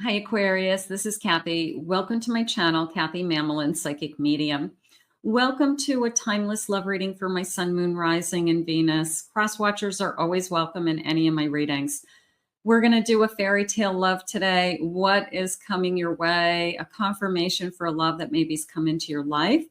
Hi, Aquarius. This is Kathy. Welcome to my channel, Kathy Mamolen, Psychic Medium. Welcome to a timeless love reading for my sun, moon, rising, and Venus. Cross watchers are always welcome in any of my readings. We're going to do a fairy tale love today. What is coming your way? A confirmation for a love that maybe's come into your life.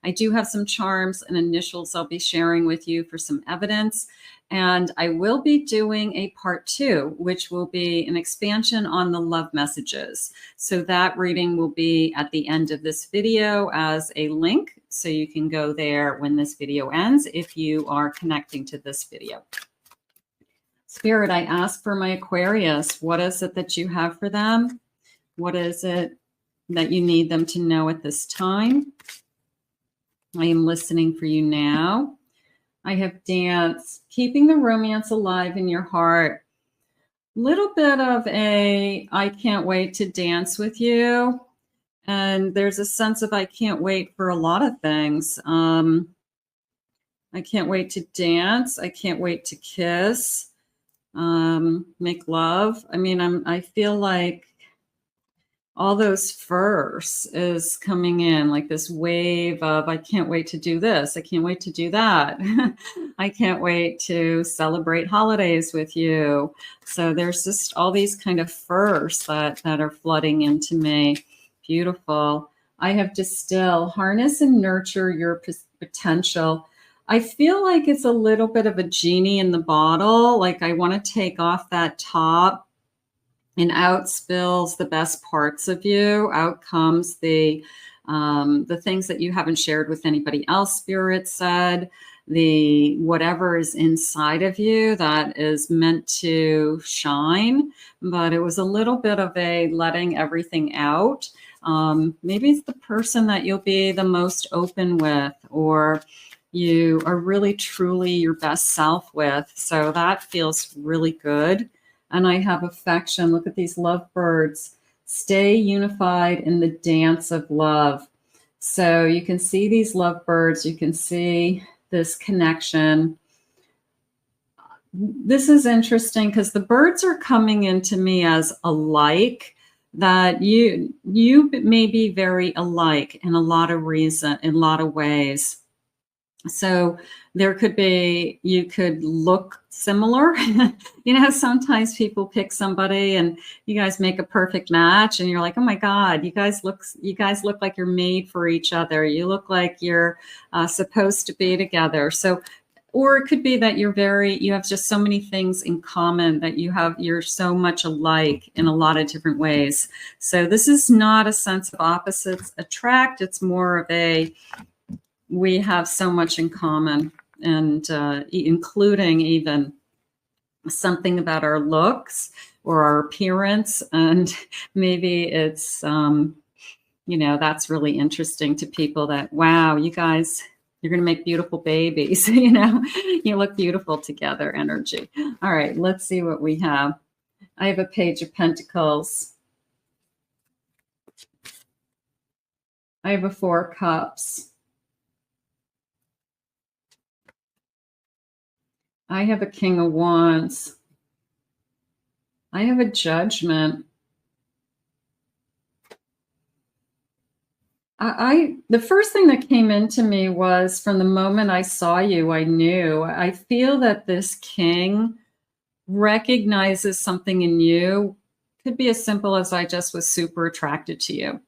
I do have some charms and initials I'll be sharing with you for some evidence. And I will be doing a part 2, which will be an expansion on the love messages. So that reading will be at the end of this video as a link. So you can go there when this video ends if you are connecting to this video. Spirit, I ask for my Aquarius. What is it that you have for them? What is it that you need them to know at this time? I am listening for you now. I have dance, keeping the romance alive in your heart. Little bit of a, I can't wait to dance with you. And there's a sense of I can't wait for a lot of things. I can't wait to dance. I can't wait to kiss, make love. I mean, I feel like all those firsts is coming in, like this wave of, I can't wait to do this. I can't wait to do that. I can't wait to celebrate holidays with you. So there's just all these kind of firsts that are flooding into me. Beautiful. I have distill, harness and nurture your potential. I feel like it's a little bit of a genie in the bottle. Like I want to take off that top, and out spills the best parts of you. Out comes the things that you haven't shared with anybody else, Spirit said. The whatever is inside of you that is meant to shine. But it was a little bit of a letting everything out. Maybe it's the person that you'll be the most open with, or you are really truly your best self with. So that feels really good. And I have affection. Look at these lovebirds. Stay unified in the dance of love. So you can see these lovebirds. You can see this connection. This is interesting because the birds are coming into me as alike, that you may be very alike in a lot of ways. So there could be, you could look similar. You know, sometimes people pick somebody and you guys make a perfect match and you're like, oh my God, you guys look like you're made for each other. You look like you're supposed to be together. So, or it could be that you have just so many things in common that you're so much alike in a lot of different ways. So this is not a sense of opposites attract. It's more of a, we have so much in common, and including even something about our looks or our appearance. And maybe it's, you know, that's really interesting to people that, wow, you guys, you're going to make beautiful babies. You know, you look beautiful together energy. All right, let's see what we have. I have a Page of Pentacles. I have a Four of Cups. I have a King of Wands. I have a Judgment. The first thing that came into me was, from the moment I saw you, I knew. I feel that this king recognizes something in you. Could be as simple as I just was super attracted to you.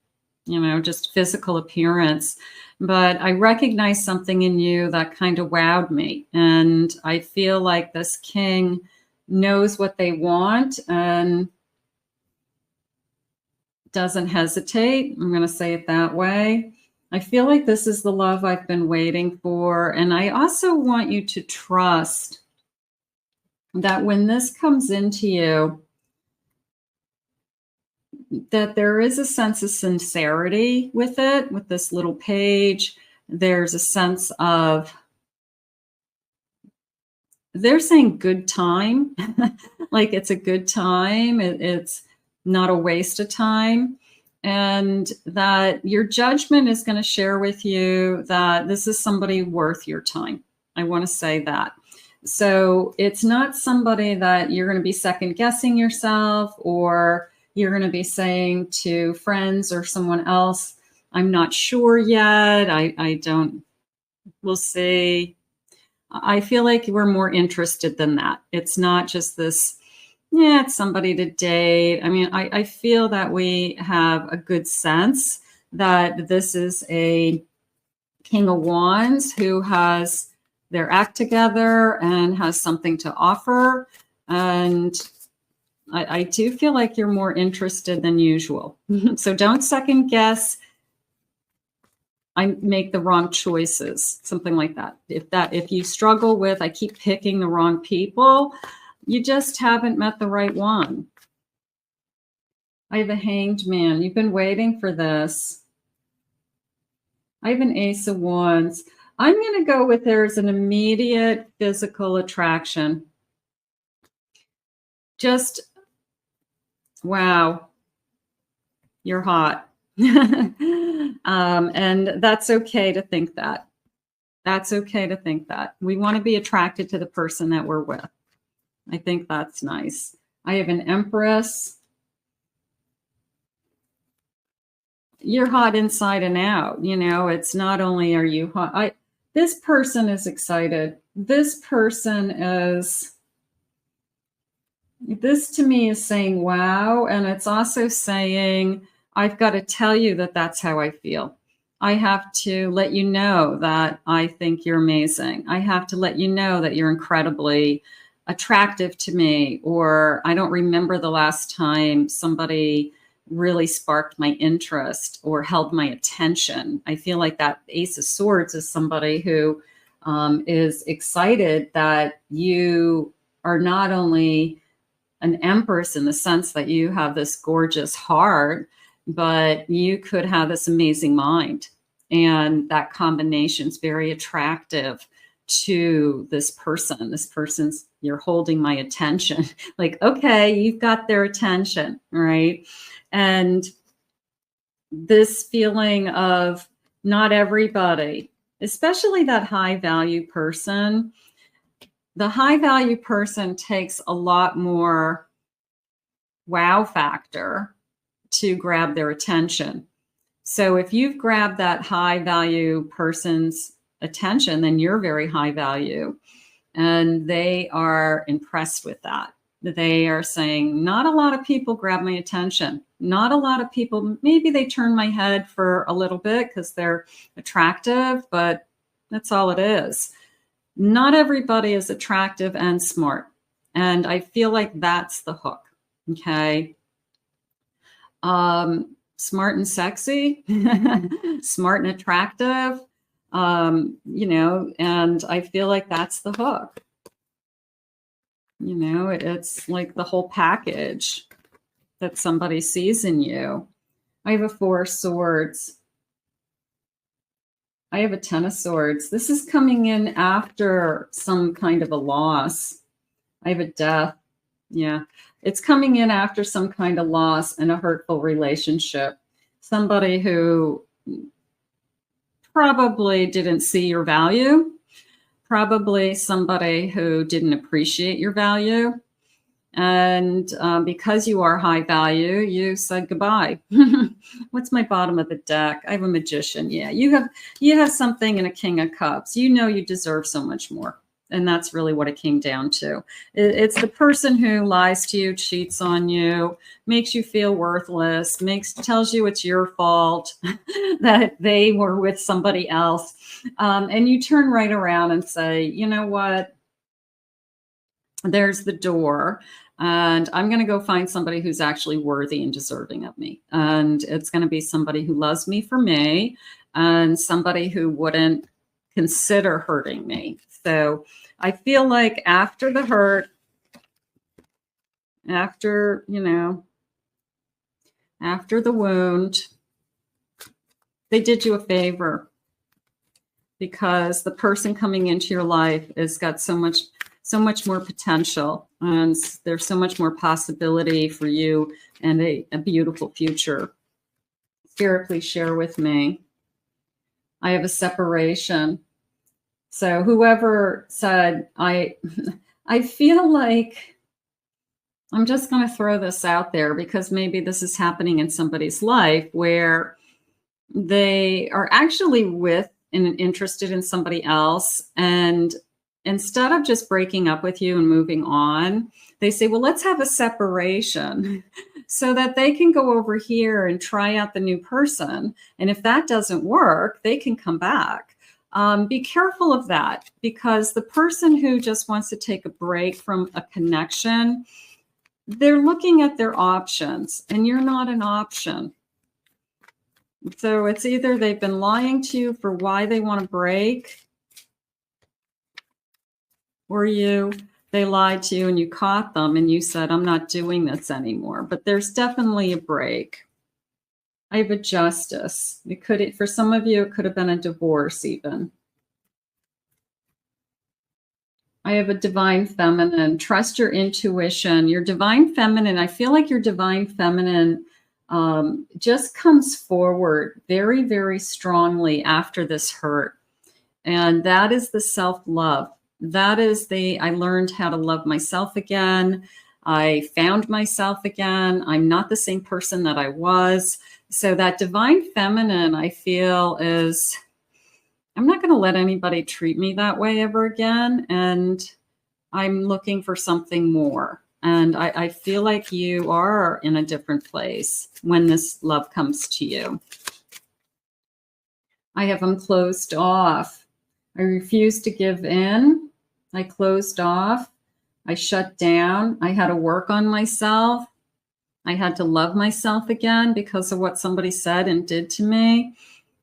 You know, just physical appearance. But I recognize something in you that kind of wowed me. And I feel like this king knows what they want and doesn't hesitate. I'm going to say it that way. I feel like this is the love I've been waiting for. And I also want you to trust that when this comes into you, that there is a sense of sincerity with it, with this little page. There's a sense of, they're saying good time, like it's a good time. It's not a waste of time. And that your judgment is going to share with you that this is somebody worth your time. I want to say that. So it's not somebody that you're going to be second guessing yourself, or You're going to be saying to friends or someone else, I'm not sure yet. I don't, we'll see. I feel like we're more interested than that. It's not just this, yeah, it's somebody to date. I mean, I feel that we have a good sense that this is a King of Wands who has their act together and has something to offer. And I do feel like you're more interested than usual. So don't second guess. I make the wrong choices, something like that. If you struggle with, I keep picking the wrong people, you just haven't met the right one. I have a Hanged Man. You've been waiting for this. I have an Ace of Wands. I'm going to go with there's an immediate physical attraction. Just, wow, you're hot. And that's okay to think that. That's okay to think that. We want to be attracted to the person that we're with. I think that's nice. I have an Empress. You're hot inside and out. You know, it's not only are you hot. This person is excited. This person is, this to me is saying, wow. And it's also saying, I've got to tell you that that's how I feel. I have to let you know that I think you're amazing. I have to let you know that you're incredibly attractive to me, or I don't remember the last time somebody really sparked my interest or held my attention. I feel like that Ace of Swords is somebody who is excited that you are not only an Empress in the sense that you have this gorgeous heart, but you could have this amazing mind. And that combination is very attractive to this person. This person's, you're holding my attention. Like, okay, you've got their attention, right? And this feeling of not everybody, especially that high value person, the high value person takes a lot more wow factor to grab their attention. So if you've grabbed that high value person's attention, then you're very high value. And they are impressed with that. They are saying, not a lot of people grab my attention. Not a lot of people, maybe they turn my head for a little bit because they're attractive, but that's all it is. Not everybody is attractive and smart. And I feel like that's the hook. Okay. Smart and sexy, smart and attractive, you know, and I feel like that's the hook. You know, it's like the whole package that somebody sees in you. I have a Four of Swords. I have a Ten of Swords. This is coming in after some kind of a loss. I have a Death. Yeah, it's coming in after some kind of loss and a hurtful relationship. Somebody who probably didn't see your value. Probably somebody who didn't appreciate your value. And because you are high value, you said goodbye. What's my bottom of the deck? I have a Magician. Yeah, you have something in a King of Cups. You know you deserve so much more. And that's really what it came down to. It's the person who lies to you, cheats on you, makes you feel worthless, tells you it's your fault that they were with somebody else. And you turn right around and say, you know what? There's the door. And I'm going to go find somebody who's actually worthy and deserving of me. And it's going to be somebody who loves me for me and somebody who wouldn't consider hurting me. So I feel like after the hurt, after, you know, after the wound, they did you a favor because the person coming into your life has got so much more potential, and there's so much more possibility for you and a beautiful future. Spirit, please share with me. I have a separation. So whoever said, I feel like I'm just going to throw this out there because maybe this is happening in somebody's life where they are actually with and interested in somebody else. And instead of just breaking up with you and moving on, they say, well, let's have a separation so that they can go over here and try out the new person. And if that doesn't work, they can come back. Be careful of that, because the person who just wants to take a break from a connection, they're looking at their options, and you're not an option. So it's either they've been lying to you for why they want to break, or they lied to you and you caught them and you said, I'm not doing this anymore. But there's definitely a break. I have a justice. For some of you, it could have been a divorce even. I have a divine feminine. Trust your intuition. Your divine feminine, I feel like your divine feminine just comes forward very, very strongly after this hurt. And that is the self-love. That is I learned how to love myself again. I found myself again. I'm not the same person that I was. So that divine feminine, I feel, is, I'm not going to let anybody treat me that way ever again. And I'm looking for something more. And I feel like you are in a different place when this love comes to you. I have them closed off. I refuse to give in. I closed off. I shut down. I had to work on myself. I had to love myself again because of what somebody said and did to me,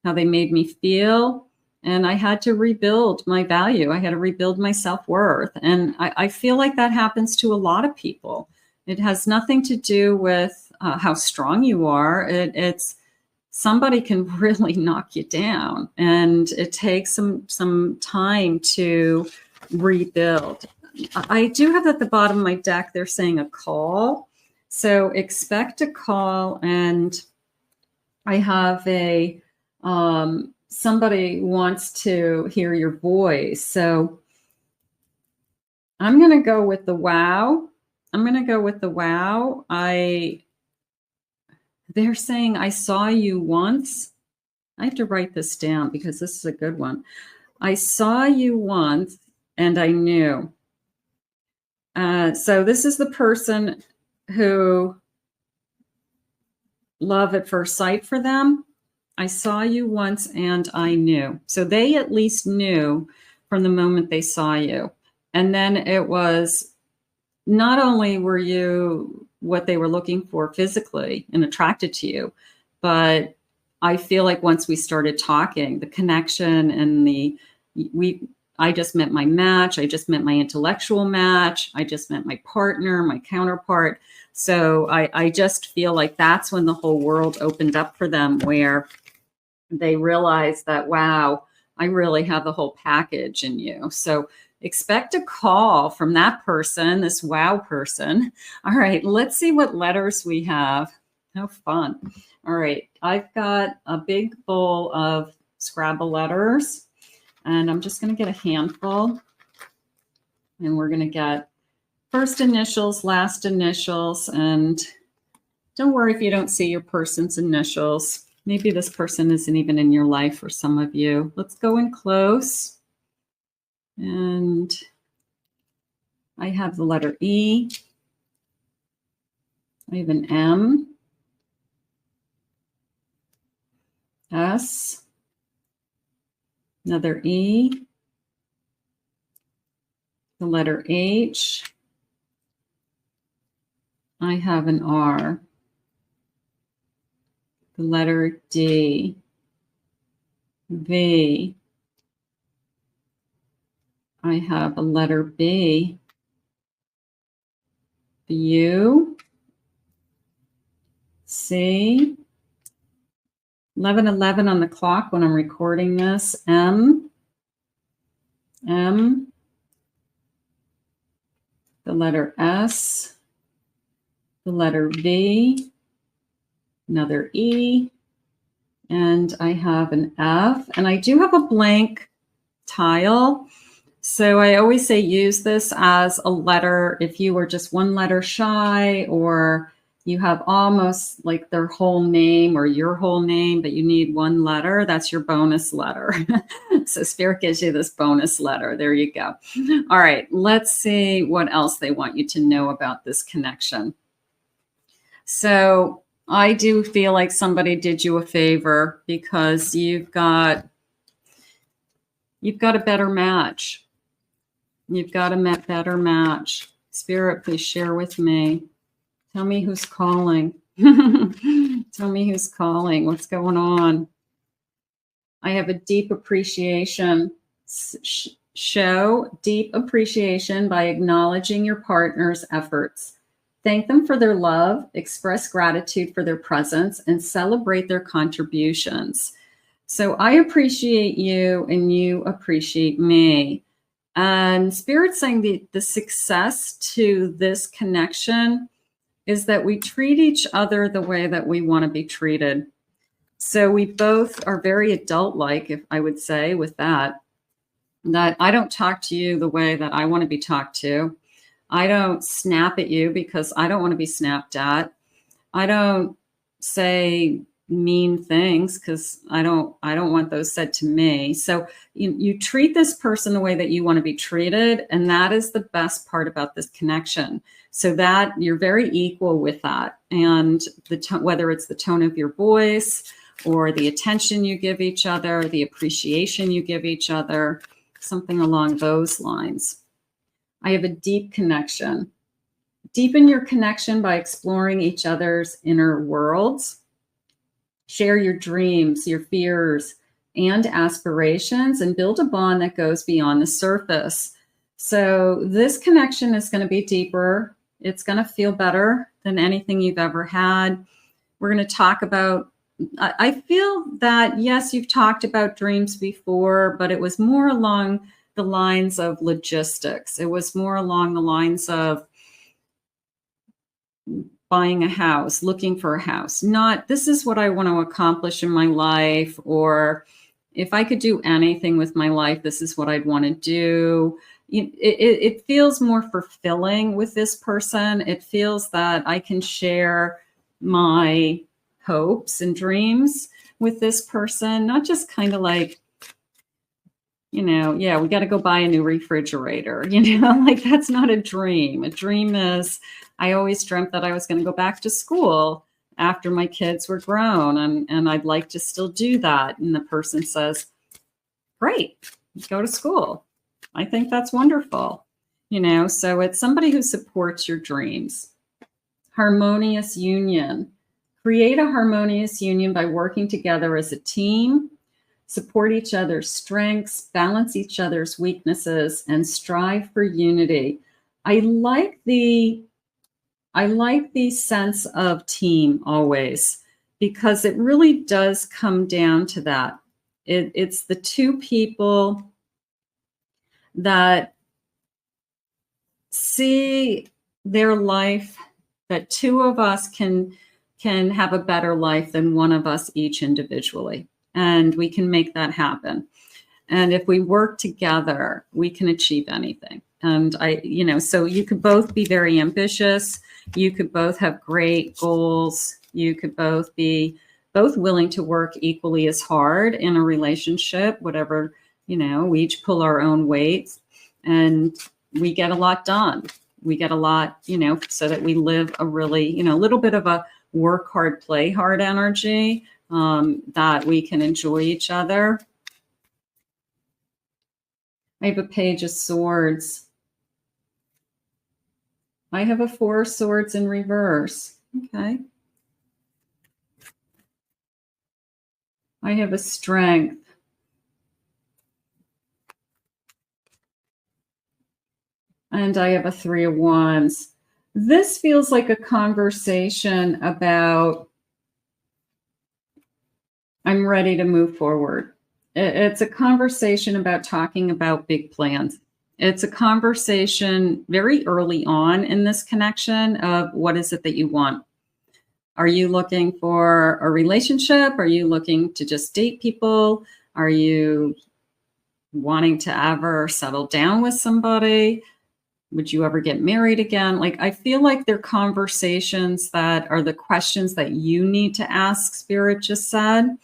how they made me feel. And I had to rebuild my value. I had to rebuild my self-worth. And I feel like that happens to a lot of people. It has nothing to do with how strong you are. It's somebody can really knock you down. And it takes some time to rebuild. I do have at the bottom of my deck, they're saying a call. So expect a call. And I have somebody wants to hear your voice. So I'm going to go with the wow. They're saying, I saw you once. I have to write this down because this is a good one. I saw you once and I knew. So this is the person who love at first sight for them. I saw you once and I knew. So they at least knew from the moment they saw you. And then it was not only were you what they were looking for physically and attracted to you, but I feel like once we started talking, the connection and I just met my match. I just met my intellectual match. I just met my partner, my counterpart. So I just feel like that's when the whole world opened up for them, where they realized that, wow, I really have the whole package in you. So expect a call from that person, this wow person. All right, let's see what letters we have. How fun. All right, I've got a big bowl of Scrabble letters, and I'm just going to get a handful, and we're going to get first initials, last initials, and don't worry if you don't see your person's initials. Maybe this person isn't even in your life for some of you. Let's go in close. And I have the letter E. I have an M, S, another E, the letter H. I have an R, the letter D, V. I have a letter B, the U, C, 11:11 on the clock when I'm recording this, M, the letter S, the letter V, another E, and I have an F, and I do have a blank tile. So I always say use this as a letter if you are just one letter shy, or you have almost like their whole name or your whole name, but you need one letter. That's your bonus letter. So Spirit gives you this bonus letter. There you go. All right, let's see what else they want you to know about this connection. So I do feel like somebody did you a favor because you've got a better match. You've got a better match. Spirit, please share with me. Tell me who's calling. Tell me who's calling. What's going on? I have a deep appreciation. Show deep appreciation by acknowledging your partner's efforts. Thank them for their love, express gratitude for their presence, and celebrate their contributions. So I appreciate you and you appreciate me. And Spirit's saying the success to this connection is that we treat each other the way that we want to be treated. So we both are very adult-like, if I would say, with that I don't talk to you the way that I want to be talked to. I don't snap at you because I don't want to be snapped at. I don't say mean things because I don't want those said to me. So you treat this person the way that you want to be treated, and that is the best part about this connection. So that you're very equal with that, and whether it's the tone of your voice or the attention you give each other, the appreciation you give each other, something along those lines. I have a deep connection. Deepen your connection by exploring each other's inner worlds. Share your dreams, your fears, and aspirations, and build a bond that goes beyond the surface. So this connection is going to be deeper. It's going to feel better than anything you've ever had. We're going to talk about, I feel that, yes, you've talked about dreams before, but it was more along the lines of logistics. It was more along the lines of buying a house, looking for a house, not this is what I want to accomplish in my life, or if I could do anything with my life, this is what I'd want to do. It feels more fulfilling with this person. It feels that I can share my hopes and dreams with this person, not just kind of like, yeah, we got to go buy a new refrigerator, like that's not a dream. A dream is, I always dreamt that I was going to go back to school after my kids were grown, and I'd like to still do that. And the person says, great, go to school. I think that's wonderful. So it's somebody who supports your dreams. Harmonious union. Create a harmonious union by working together as a team. Support each other's strengths, balance each other's weaknesses, and strive for unity. I like the sense of team always, because it really does come down to that. It's the two people that see their life, that two of us can have a better life than one of us each individually. And we can make that happen. And if we work together, we can achieve anything. And so you could both be very ambitious. You could both have great goals. You could both be willing to work equally as hard in a relationship, whatever, we each pull our own weight and we get a lot done. We get a lot, so that we live a really, a little bit of a work hard, play hard energy, that we can enjoy each other. I have a Page of Swords. I have a Four of Swords in reverse. Okay. I have a Strength. And I have a Three of Wands. This feels like a conversation about, I'm ready to move forward. It's a conversation about talking about big plans. It's a conversation very early on in this connection of what is it that you want? Are you looking for a relationship? Are you looking to just date people? Are you wanting to ever settle down with somebody? Would you ever get married again? Like, I feel like they're conversations that are the questions that you need to ask, Spirit just said,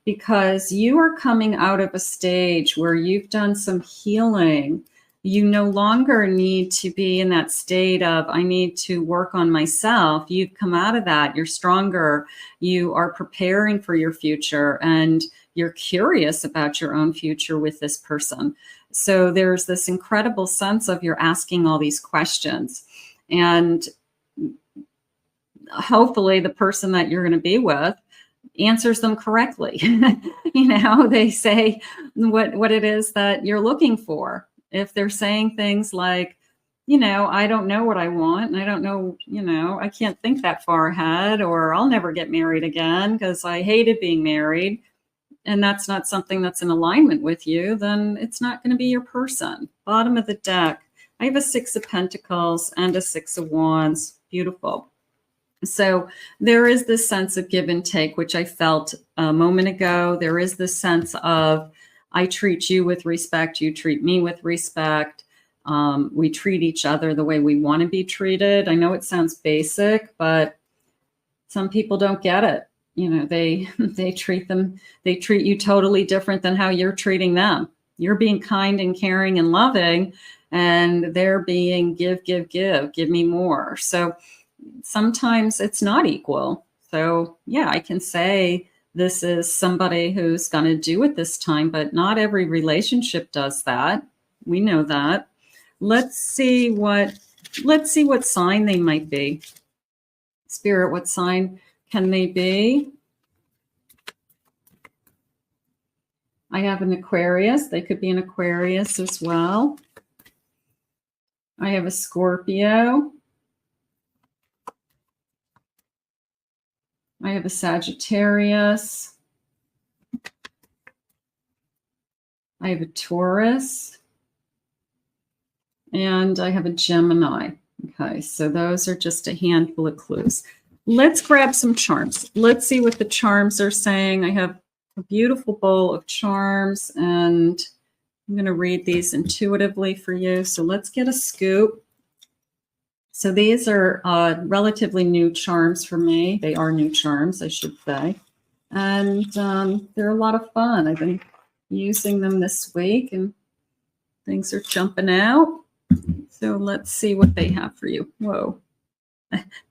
because you are coming out of a stage where you've done some healing. You no longer need to be in that state of, I need to work on myself. You've come out of that. You're stronger. You are preparing for your future, and you're curious about your own future with this person. So there's this incredible sense of you're asking all these questions. And hopefully the person that you're going to be with answers them correctly. They say what it is that you're looking for. If they're saying things like, I don't know what I want, and I don't know, I can't think that far ahead, or I'll never get married again because I hated being married, and that's not something that's in alignment with you, then it's not going to be your person. Bottom of the deck, I have a 6 of Pentacles and a 6 of Wands. Beautiful. So there is this sense of give and take, which I felt a moment ago. There is this sense of, I treat you with respect, you treat me with respect. We treat each other the way we want to be treated. I know it sounds basic, but some people don't get it. They treat you totally different than how you're treating them. You're being kind and caring and loving, and they're being give me more. So sometimes it's not equal. So yeah, I can say this is somebody who's going to do it this time, but not every relationship does that. We know that. Let's see what sign they might be. Spirit, what sign can they be? I have an Aquarius. They could be an Aquarius as well. I have a Scorpio. I have a Sagittarius. I have a Taurus. And I have a Gemini. Okay, so those are just a handful of clues. Let's grab some charms. Let's see what the charms are saying. I have a beautiful bowl of charms, and I'm going to read these intuitively for you. So let's get a scoop. So these are relatively new charms for me. They are new charms, I should say. And they're a lot of fun. I've been using them this week, and things are jumping out. So let's see what they have for you. Whoa.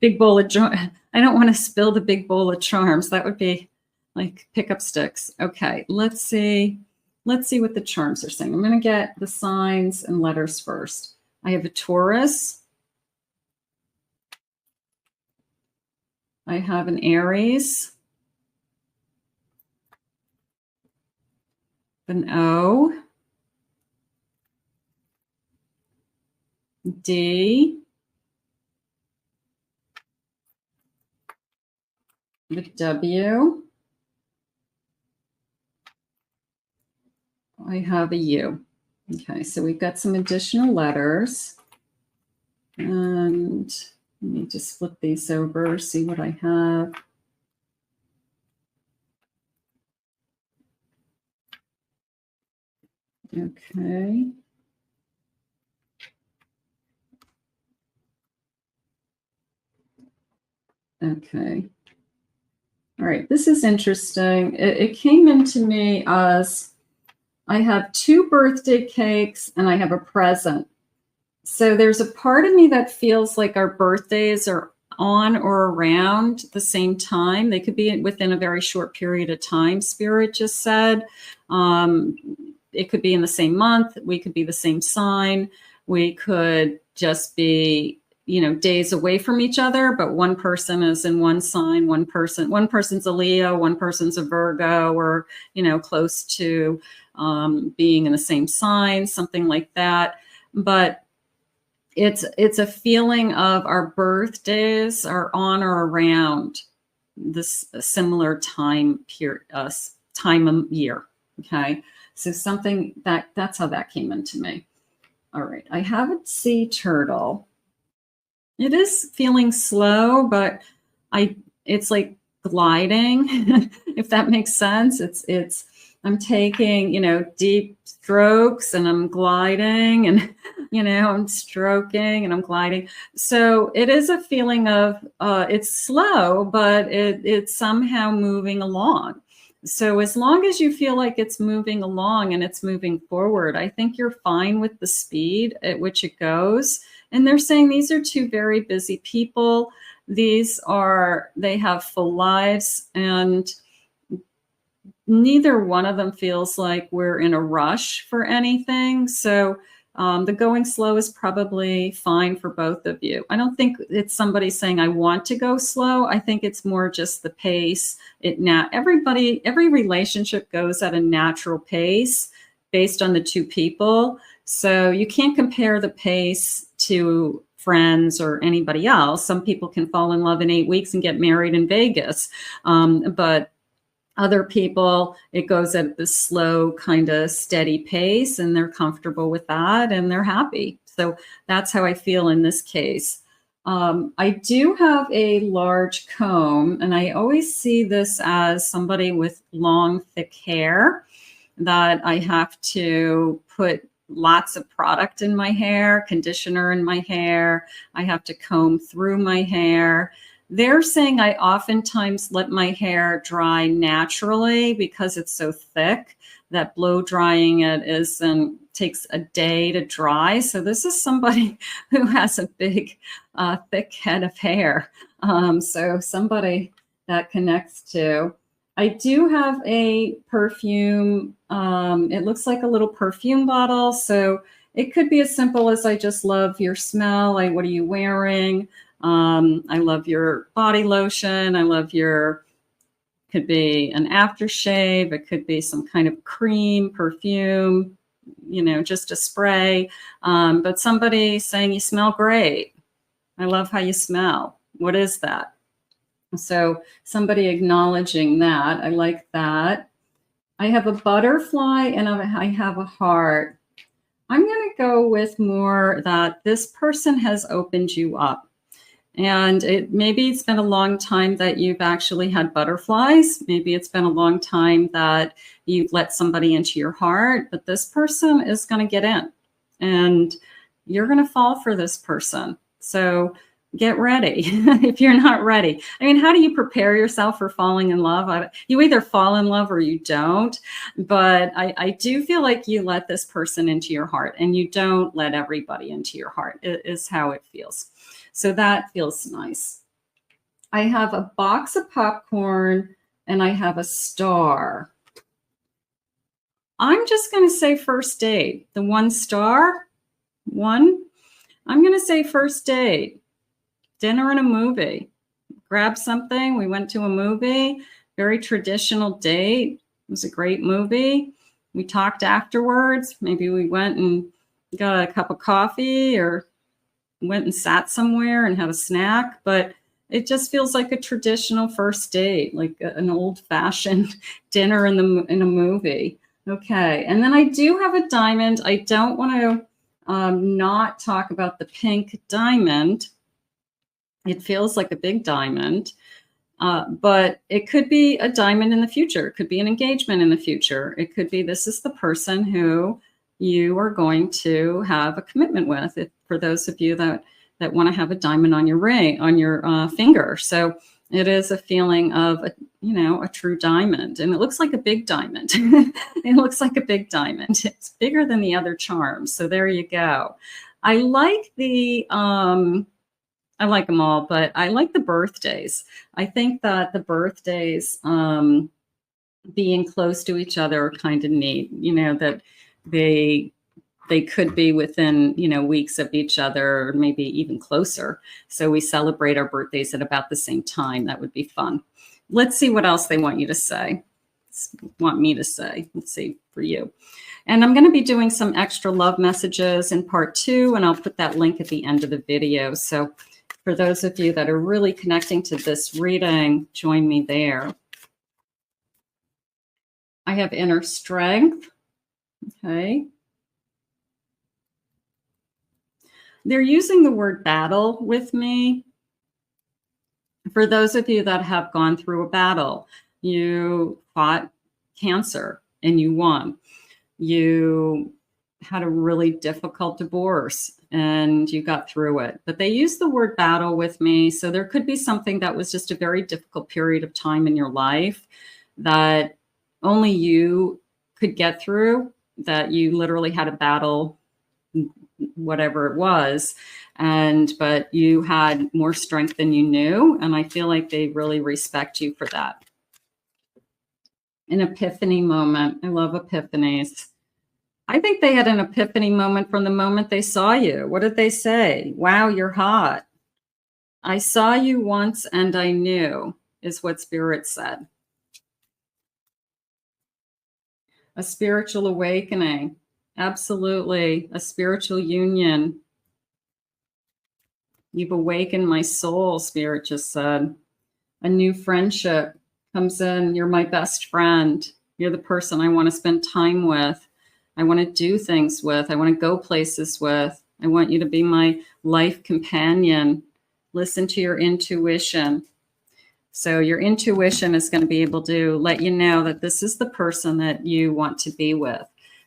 Big bowl of charms. I don't want to spill the big bowl of charms. That would be like pickup sticks. Okay, let's see. Let's see what the charms are saying. I'm going to get the signs and letters first. I have a Taurus. I have an Aries. An O. D. The W. I have a U. Okay, so we've got some additional letters. And let me just flip these over, see what I have. Okay. Okay. All right, this is interesting. It came into me as I have 2 birthday cakes and I have a present. So there's a part of me that feels like our birthdays are on or around the same time. They could be within a very short period of time, Spirit just said. It could be in the same month. We could be the same sign. We could just be, days away from each other, but one person is in one sign, one person's a Leo, one person's a Virgo, or, close to being in the same sign, something like that. But it's a feeling of our birthdays are on or around this similar time period, time of year. Okay. So something that's how that came into me. All right. I have a sea turtle. It is feeling slow, but it's like gliding, if that makes sense. It's I'm taking, deep strokes, and I'm gliding, and, I'm stroking and I'm gliding. So it is a feeling of, it's slow, but it's somehow moving along. So as long as you feel like it's moving along and it's moving forward, I think you're fine with the speed at which it goes. And they're saying these are two very busy people. They have full lives, and neither one of them feels like we're in a rush for anything. So the going slow is probably fine for both of you. I don't think it's somebody saying, I want to go slow. I think it's more just the pace. Every relationship goes at a natural pace based on the two people. So you can't compare the pace to friends or anybody else. Some people can fall in love in 8 weeks and get married in Vegas. But other people, it goes at this slow, kind of steady pace, and they're comfortable with that and they're happy. So that's how I feel in this case. I do have a large comb, and I always see this as somebody with long, thick hair that I have to put lots of product in my hair, conditioner in my hair. I have to comb through my hair. They're saying I oftentimes let my hair dry naturally because it's so thick that blow drying it takes a day to dry. So this is somebody who has a big, thick head of hair. So somebody that connects to. I do have a perfume. It looks like a little perfume bottle. So it could be as simple as, I just love your smell. What are you wearing? I love your body lotion. Could be an aftershave. It could be some kind of cream, perfume, just a spray. But somebody saying you smell great. I love how you smell. What is that? So somebody acknowledging that. I like that. I have a butterfly and I have a heart. I'm going to go with more that this person has opened you up. And maybe it's been a long time that you've actually had butterflies. Maybe it's been a long time that you've let somebody into your heart, but this person is going to get in and you're going to fall for this person. So get ready if you're not ready. I mean, how do you prepare yourself for falling in love? You either fall in love or you don't. But I do feel like you let this person into your heart, and you don't let everybody into your heart, is how it feels. So that feels nice. I have a box of popcorn and I have a star. I'm just going to say first date. The 1 star, I'm going to say first date. Dinner and a movie. Grab something. We went to a movie. Very traditional date. It was a great movie. We talked afterwards. Maybe we went and got a cup of coffee or went and sat somewhere and had a snack, but it just feels like a traditional first date, like an old-fashioned dinner in a movie. Okay, and then I do have a diamond. I don't want to not talk about the pink diamond. It feels like a big diamond, but it could be a diamond in the future. It could be an engagement in the future. It could be this is the person who you are going to have a commitment with, for those of you that want to have a diamond on your ring, on your finger. So it is a feeling of, a true diamond. And it looks like a big diamond. It looks like a big diamond. It's bigger than the other charms. So there you go. I like I like them all, but I like the birthdays. I think that the birthdays being close to each other are kind of neat, that they could be within, weeks of each other, or maybe even closer. So we celebrate our birthdays at about the same time. That would be fun. Let's see what else they want you to say. Want me to say. Let's see for you. And I'm going to be doing some extra love messages in part 2, and I'll put that link at the end of the video. So for those of you that are really connecting to this reading, join me there. I have inner strength. Okay. They're using the word battle with me. For those of you that have gone through a battle, you fought cancer and you won. You had a really difficult divorce and you got through it. But they used the word battle with me. So there could be something that was just a very difficult period of time in your life that only you could get through, that you literally had a battle, whatever it was. But you had more strength than you knew. And I feel like they really respect you for that. An epiphany moment. I love epiphanies. I think they had an epiphany moment from the moment they saw you. What did they say? Wow, you're hot. I saw you once and I knew, is what Spirit said. A spiritual awakening. Absolutely. A spiritual union. You've awakened my soul, Spirit just said. A new friendship comes in. You're my best friend. You're the person I want to spend time with. I want to do things with. I want to go places with. I want you to be my life companion. Listen to your intuition. So your intuition is going to be able to let you know that this is the person that you want to be with.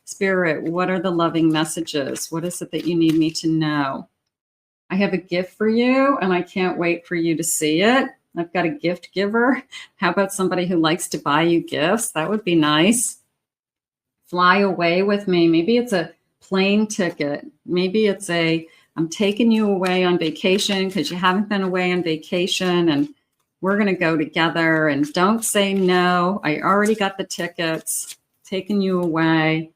Spirit, what are the loving messages? What is it that you need me to know? I have a gift for you and I can't wait for you to see it. I've got a gift giver. How about somebody who likes to buy you gifts? That would be nice. Fly away with me. Maybe it's a plane ticket. Maybe it's I'm taking you away on vacation because you haven't been away on vacation and we're going to go together, and don't say no. I already got the tickets, taking you away.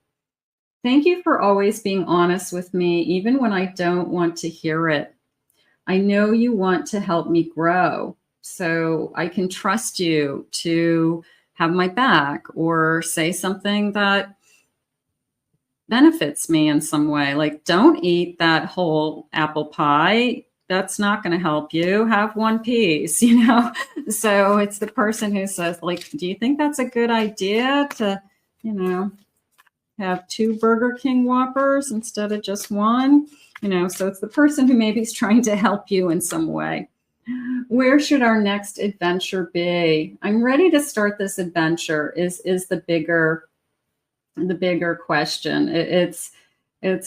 Thank you for always being honest with me, even when I don't want to hear it. I know you want to help me grow, so I can trust you to have my back or say something that benefits me in some way. Like, don't eat that whole apple pie. That's not going to help you. Have one piece, So it's the person who says, like, do you think that's a good idea to, have 2 Burger King Whoppers instead of just one? So it's the person who maybe is trying to help you in some way. Where should our next adventure be? I'm ready to start this adventure is the bigger question. It's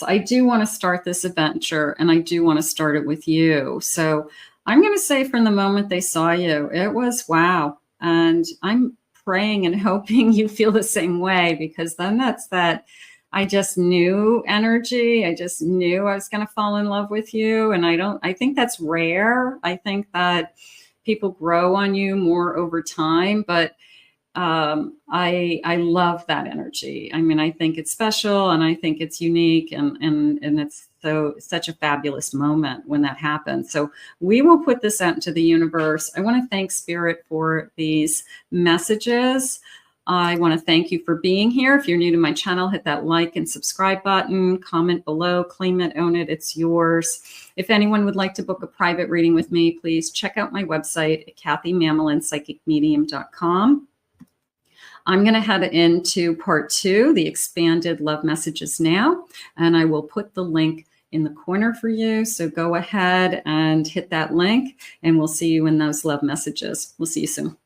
I do want to start this adventure and I do want to start it with you. So I'm going to say from the moment they saw you, it was wow. And I'm praying and hoping you feel the same way, because then that's that I just knew energy. I just knew I was going to fall in love with you. And I think that's rare. I think that people grow on you more over time, but I love that energy. I mean, I think it's special and I think it's unique and it's such a fabulous moment when that happens. So we will put this out into the universe. I want to thank Spirit for these messages. I want to thank you for being here. If you're new to my channel, hit that like and subscribe button, comment below, claim it, own it, it's yours. If anyone would like to book a private reading with me, please check out my website at kathymamolenspsychicmedium.com. I'm going to head into part 2, the expanded love messages now, and I will put the link in the corner for you. So go ahead and hit that link and we'll see you in those love messages. We'll see you soon.